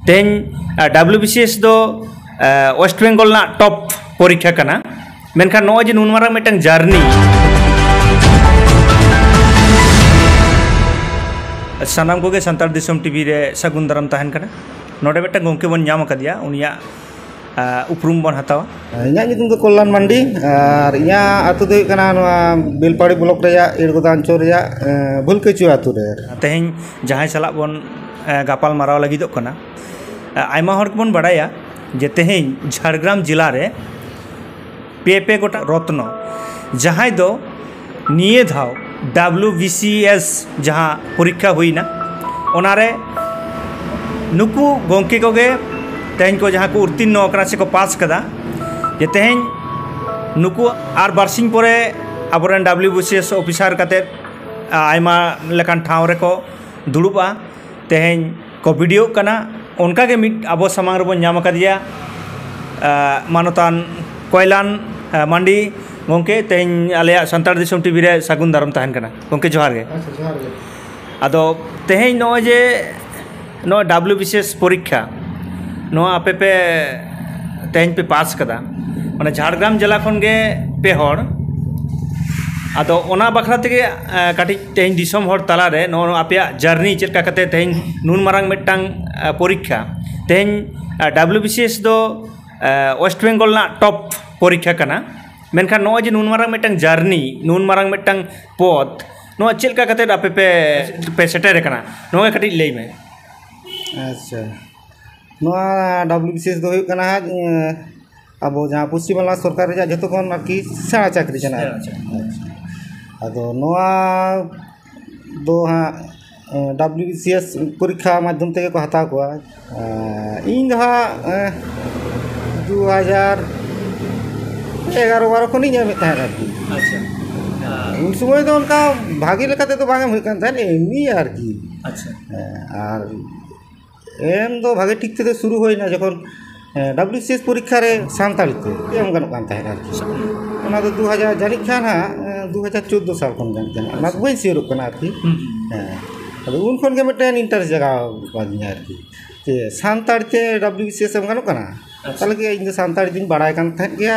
तेन WBCS दो waste Bengal ना टॉप परीक्षा करना मेनखान नो जे नुन मारा मिटंग जर्नी सानाम को संतार दिसम टीवी रे सगुन दाराम तहन करना नोडे मिटंग गोंके बन नाम कदिया उनिया उपरुम बन हतावा इन्या नितुम दो कल्याण मंडी और इन्या आतु दो कना बेलपाड़ी ब्लॉक रेया इरगोदांचल रेया भुलकेचु आतु रे तेहें जहां सलाह बन गापाल माराव लगी दो कना आयमा हर को बन बड़ाया जे तेहें झारग्राम जिला रे पे गोटा रत्न जहां दो निये धाव WBCS जहां परीक्षा हुईना ओनारे नुकु गोंके कोगे तेहें को जहां को उत्तीर्ण ओकरा से को पास कदा जे तेहें नुकु आर बारसिंग परे आबोरेन WBCS ऑफिसर कते आयमा लेकान ठाव रे को दुड़ुबा तेहें को वीडियो कना उनका के मिट आबो समांग रे बन नाम कदिया मानतान कोयलान मंडी गोंके तेहें आले संतार दिसम टीवी रे सगुन दाराम तहन कना गोंके जोहार गे आदो तेहें नो जे नो WBCS परीक्षा नो आपे पे तेहें पे पास कदा माने झारग्राम जिला खन गे पे हर आदो ओना बखरा तेगे काटी तेहें दिसम हर तला रे नो आपे जर्नी चेक कते तेहें नुन मारांग मिटटांग परीक्षा तेहें WBCS दो वेस्ट बेंगल ना टॉप परीक्षा करना मेनखान नो जे नुन मारांग मिटटांग जर्नी नुन मारांग मिटटांग पद नो चेक कते आपे पे सेटर करना नो काटी लई में अच्छा नोआ WBCS दो हुई कना अब जहाँ पश्चिम बंगाल सरकार रे जतो कोन आरकी सेना चाकरी जना आदो नोआ दो हाँ WBCS परीक्षा माध्यम तेगे को हता को इन दो 2011-12 खन इन तहन आरकी उन समय तो उनका भागी लेकाते तो बांगे हुई कान था एमनी आरकी और एम दो भागे ठीक थे शुरू होना जखन WBCS परीक्षा रे सानताली ते एम गनो कान था आरकी ओना दो 2000 जानि खान 2014 साल खन जान खान ना बई सिरो कना आरकी अदो उन खन के मिटन इंटरेस्ट जगह बादिया आरकी जे सानताली ते WBCS एम गनो कना ताले के इन सानताली दिन बड़ाय कान था गया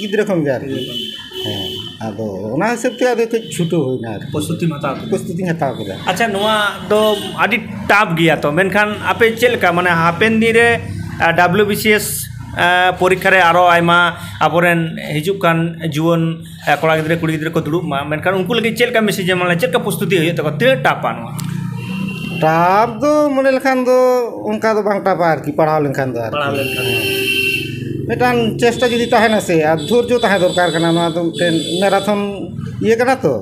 गिद्रे खन गया आरकी आदो ओना हिसाब ते आदो छुटो होइना प्रस्तुति हताव केदा अच्छा नुआ दो आदि टाप गया तो मेनखान आपे चेलका माने हापेन दिन रे WBCS परीक्षा रे आरो आयमा आबोरेन हिजुकान जुवन कोड़ा गिद्रे कुड़ी गिद्रे को दुड़ुब मा मेनखान उनको लगे चेलका मैसेज माने चेलका प्रस्तुति होय तको ते टापा नुआ टाप दो मने लेखान दो उनका दो बांग टापा आरकी पढ़ाव लेखान दो मिटान चेष्टा जुदी तहना से धैर्य तह दरकार कना ना तो मैराथन ये कना तो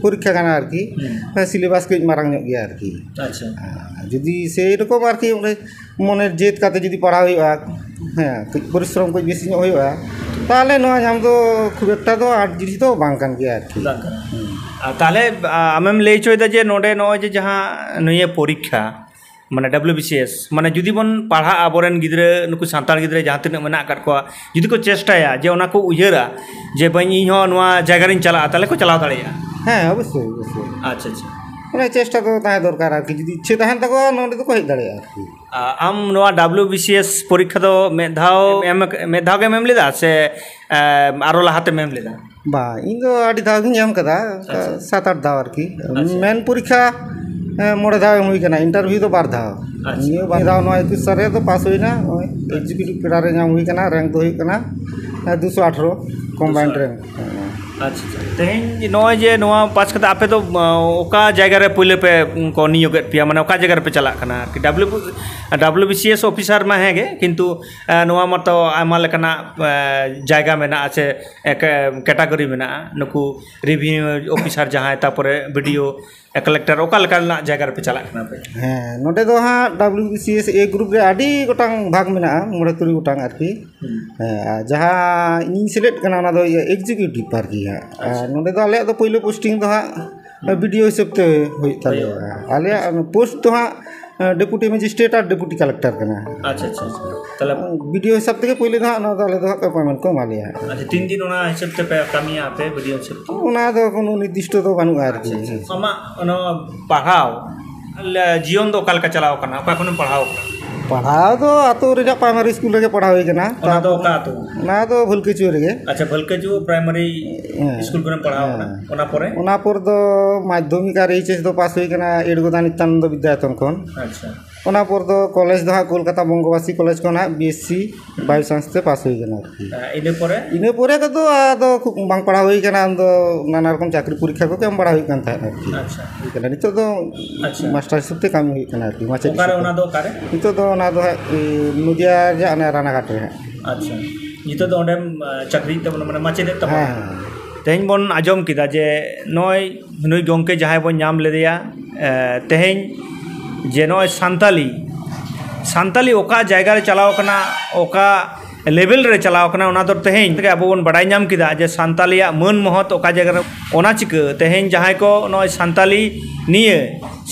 परीक्षा कना आरकी सिलेबास के मारांग ᱧᱚᱜ गया आरकी अच्छा जुदी से रकम आरकी मने जेत काते जुदी पढ़ा हुआ परिश्रम को बेसी ᱧᱚᱜ हुआ ताले नोआ जाम तो खूब एकटा दो आठ जिनिस तो बांग कान गया आरकी ताले आमेम लई चोयदा जे नोडे नो जे जहां नये परीक्षा माने WBCS माने जुदी बन पढ़ा आबोरेन गिद्रे नुकु सानताल गिद्रे जहां तिना मेना कर को जुदी को चेष्टाया जे ओना को उयहरा जे बई इन हो नोआ जायगा रिन चला ताले को चलाव दाड़िया अवश्य अच्छा अच्छा माने चेष्टा तो ताहे दरकार आरकी जुदी इच्छा तहन तको नोडे तो को हेज दाड़िया आरकी आम नोआ WBCS परीक्षा दो मेधाव के मेम लेदा से आरो लाहाते मेम लेदा बा इन दो आडी दाव गिन एम कदा 7-8 दाव आरकी मेन परीक्षा मोड़े धाव हुई कना इंटरव्यू तो 12 धाव नियो बार धाव नो 21 सारे तो पास हुई ना एग्जीक्यूटिव पेड़ा रे नाम हुई कना रैंक तो हुई कना 218 कॉम्बाइंड रैंक अच्छा तेहें नो जे नोआ पास कता आपे तो ओका जगह रे पहिले पे को नियोग पिया माने ओका जगह रे पे चला कना कि WBCS ऑफिसर में है गे किंतु नोआ मतो आमा लेकना जगह मेना आछे कैटेगरी मेना नुकु रिव्यू ऑफिसर जहां तापरे वीडियो कलेक्टर ओका लेकना जगह पे चला कना पे नोडे दो हा WBCS ए ग्रुप रे आडी गोटांग भाग मेना मोड़े तुरी गोटांग आरकी जहां इन सिलेक्ट कना ना दो एग्जीक्यूटिव आरकी नोडे दो आले दो पहिले पोस्टिंग दो हा वीडियो हिसाब ते होई ताले आले पोस्ट तो हा डेपुटी मजिस्ट्रेट और डेपुटी कलेक्टर करना अच्छा अच्छा तले वीडियो हिसाब ते पहिले दो ना ताले दो अपॉइंटमेंट को माले अच्छा 3 दिन ओना हिसाब ते पे कमी आपे वीडियो हिसाब ओना दो कोनो निर्दिष्ट तो बानु आरकी समा ओना पढ़ाओ जीवन दो काल का चलाओ करना ओका कोनो पढ़ाओ पढ़ाव तो आतो रेजा प्राइमरी स्कूल रे पढ़ा हुई कना ओना दो का तो ना तो भुलकेचू रे। अच्छा भलकेजू प्राइमरी स्कूल करे पढ़ाव कना ओना परे ओना पर दो माध्यमिक और एचएस दो पास हुई कना एडगोदा नित्यानंद विद्यायतन खन। अच्छा ओना पर दो कॉलेज दो कोलकाता बंगवासी कॉलेज खन बीएससी बायो साइंस ते पास हुई कना। इने परे के तो आदो बांग पढ़ा हुई कना दो नाना रकम चाकरी परीक्षा को केम पढ़ा हुई कन था। अच्छा कना नितो दो मास्टर हिसाब ते काम हुई कना माचे ओकारे ओना दो कारे नितो दो ना दो नदिया जा ना रानाघाट रे। अच्छा नितो दो ओंडे चाकरी ते माने माचे दे तब तेहेन बन आजम किदा जे नय नुई गंके जहाय बन नाम लेदेया तेहेन जे नय सान्ताली ओका जायगा रे चलाव कना ओका लेवल रे चलाव कना ओना दो तेहेन के अब बन बड़ाई नाम किदा जे सान्तालिया मन महत ओका जायगा रे ओना चिक तेहेन जहाय को नय सान्ताली निये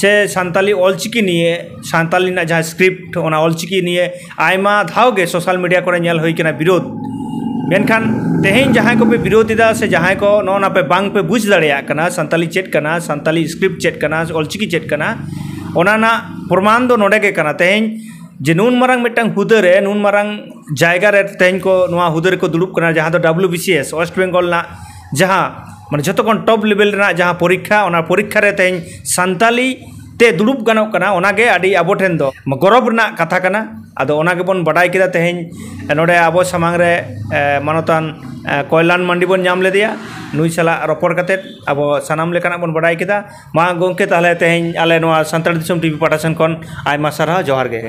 से सान्ताली ऑलचिकी निये सान्ताली ना जहां स्क्रिप्ट ओना ऑलचिकी निये आयमा धाव गे सोशल मीडिया को नेल होई कना विरोध मेनखान तेहेन जहां को पे विरोध दा से जहां को नोना पे बांग पे बुझ दाड़िया कना सान्ताली चेट कना सान्ताली स्क्रिप्ट चेट कना ऑलचिकी चेट कना ओना ना प्रमाण दो नोडे के कना तेहेन जे नून मारंग मिटंग हुदरे नून मारंग जायगा रे तेहेन को नोआ हुदरे को दुड़ुब कना जहां दो WBCS वेस्ट बेंगल ना जहां माने जतो कोन टॉप लेवल रे जहां परीक्षा ओना परीक्षा रे तेहेन सान्ताली ते दुड़ुब गानोक कना ओनागे आडी आबो ठेन दो गौरव रना कथा कना आदो ओनागे बन बडाई केदा तेहेन नोडे आबो सामांग रे मानतान कयलान मंडी बन नाम लेदिया नुई साला रपड़ कते आबो सानाम लेकाना बन बडाई केदा मा गोंके ताहले तेहेन आले नोआ सान्ताल दिसम टीवी पाठासन कोन आयमा सारा जोहार गे।